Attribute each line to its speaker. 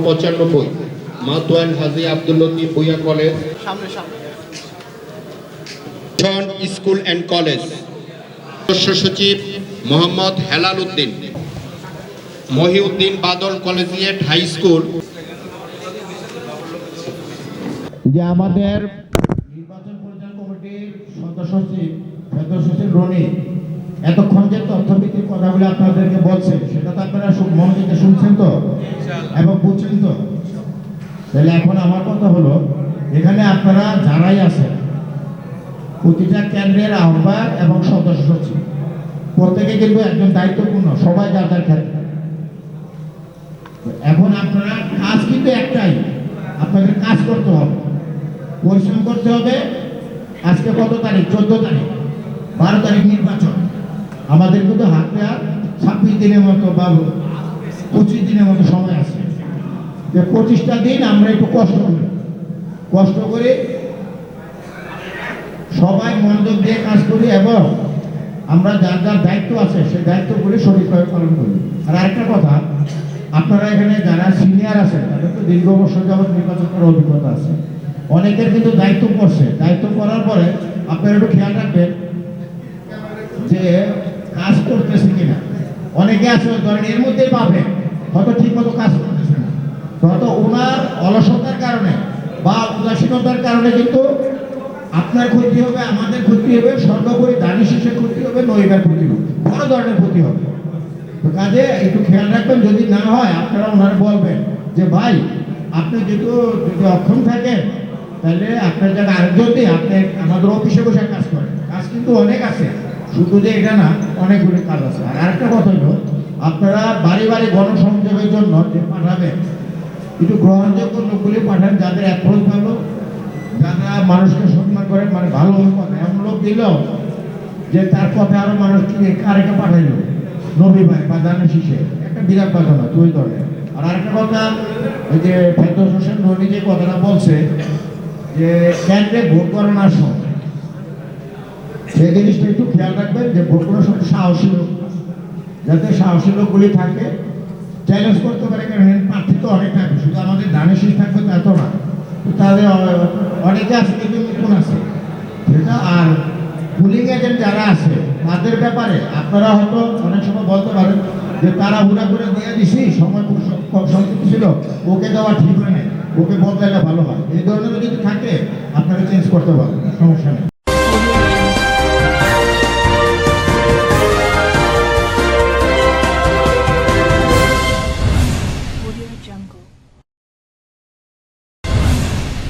Speaker 1: 95 মাতওয়ান Haji Abdul Latif Bhuiyan college school and college সদস্য সচিব Mohammad Helal Uddin, Mohiuddin Badal collegiate high school.
Speaker 2: যে আমাদের নির্বাচন পরিচালনা কমিটির সদস্য সচিব রনি এতক্ষণ যে তথ্যভিত্তিক কথাগুলো আপনাদেরকে বলছে সেটা তো আপনারা মনোযোগ দিয়ে শুনছেন তো এবং বুঝছেন তো। তাহলে এখন আমার কথা হলো, এখানে আপনারা যারাই আছেন প্রতিটা কেন্দ্রের আহ্বায়ক এবং সদস্য সচিব প্রত্যেকে কিন্তু একজন দায়িত্বপূর্ণ, সবাই যার যার ক্ষেত্রে। এখন আপনারা কাজ কিন্তু একটাই, আপনাদের কাজ করতে হবে, পরিশ্রম করতে হবে। আজকে কত তারিখ? 14 তারিখ, 12 তারিখ নির্বাচন। আমাদের কিন্তু হাতে আর 26 দিনের মতো বা 25 দিনের মতো সময় আছে। 25টা দিন আমরা একটু কষ্ট করে সবাই মনোযোগ দিয়ে কাজ করি এবং আমরা যার যার দায়িত্ব আছে সেই দায়িত্বগুলি সঠিকভাবে পালন করি। আর আরেকটা কথা, আপনারা এখানে যারা সিনিয়র আছেন তাদের তো দীর্ঘ বছর যাবত নির্বাচন করার অভিজ্ঞতা আছে। অনেকের কিন্তু দায়িত্ব করছে, দায়িত্ব করার পরে আপনারা একটু খেয়াল রাখবেন যে কাজ করতেছে কিনা। অনেকে আছে ধরেন এর মধ্যেই পাবে হয়তো ঠিক মতো কাজ করতেছে না, হয়তো ওনার অলসতার কারণে বা উদাসীনতার কারণে কিন্তু আপনার ক্ষতি হবে, আমাদের ক্ষতি হবে, সর্বোপরি দানি শেষের ক্ষতি হবে, নইবার ক্ষতি হবে, বড় ধরনের ক্ষতি হবে। তো কাজে একটু খেয়াল রাখবেন, যদি না হয় আপনারা ওনারা বলবেন যে ভাই আপনি যদি অক্ষম থাকেন তাহলে আপনার জায়গায় আরেকজন দিয়ে আপনি আমাদের অফিসে বসে কাজ করেন। কাজ কিন্তু অনেক আছে, শুধু যে এটা না, অনেকগুলি কাজ আছে। আর আরেকটা কথা হলো, আপনারা বাড়ি বাড়ি গণসংযোগের জন্য যে পাঠাবেন একটু গ্রহণযোগ্য লোকগুলি পাঠান, যাদের অ্যাপ্রোচ ভালো, যারা মানুষকে সম্মান করেন, মানে ভালো কথা। এমন লোক দিল যে তার কথা আরো মানুষকে আরেকে পাঠাইলো, নবী ভাই বা জানে শিশে, একটা বিরাট কথা না তুই ধরনের। আর আরেকটা কথা, ওই যে ফেরদৌস হোসেন রনি যে কথাটা বলছে যে কেন্দ্রে ভোট করানোর সময় সেই জিনিসটা একটু খেয়াল রাখবেন যে ভোট করার সময় সাহসী লোক, যাতে সাহসী লোকগুলি থাকে, চ্যালেঞ্জ করতে পারে। কারণ প্রার্থী তো অনেক থাকবে, শুধু আমাদের ধানের শীষ থাকবে তা তো না, তাদের অনেকে আছে কিন্তু নতুন আছে সেটা। আর পুলিং এজেন্ট যারা আছে তাদের ব্যাপারে আপনারা হয়তো অনেক সময় বলতে পারেন যে তারা হুড়া করে দিয়ে দিছি, সময় খুব সংক্ষিপ্ত ছিল, ওকে দেওয়া ঠিক হয় না, ওকে বদলাইলে ভালো হয়। এই ধরনের যদি থাকে আপনারা চেঞ্জ করতে পারেন, সমস্যা নেই।